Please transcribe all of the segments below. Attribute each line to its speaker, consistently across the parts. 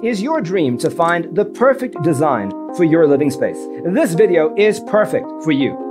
Speaker 1: Is your dream to find the perfect design for your living space? This video is perfect for you.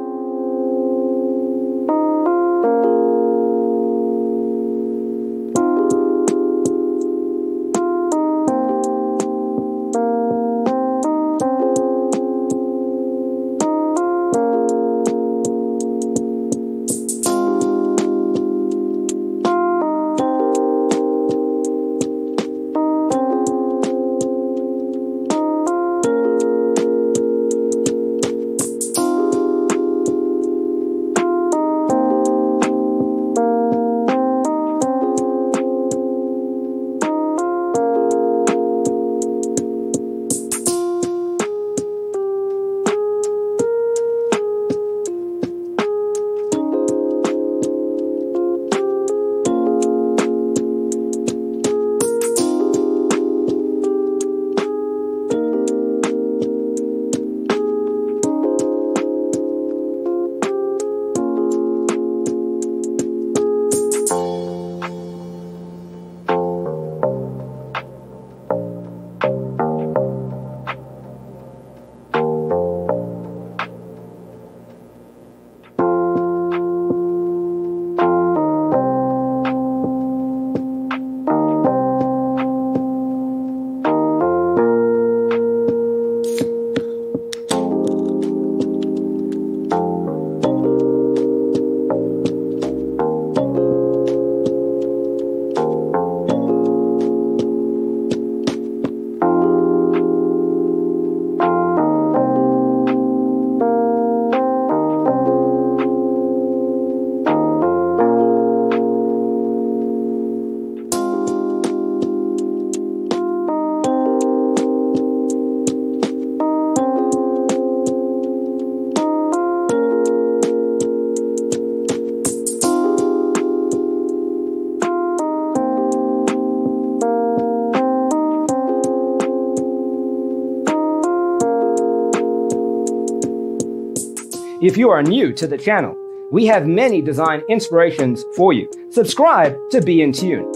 Speaker 1: If you are new to the channel, we have many design inspirations for you. Subscribe to be in tune.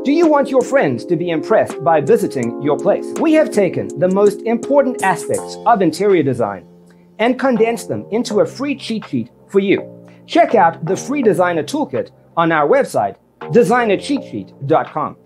Speaker 1: Do you want your friends to be impressed by visiting your place? We have taken the most important aspects of interior design and condensed them into a free cheat sheet for you. Check out the free designer toolkit on our website, designercheatsheet.com.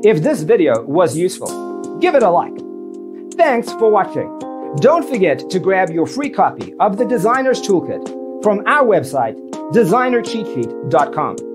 Speaker 1: If this video was useful, give it a like. Thanks for watching. Don't forget to grab your free copy of the Designer's Toolkit from our website, designercheatsheet.com.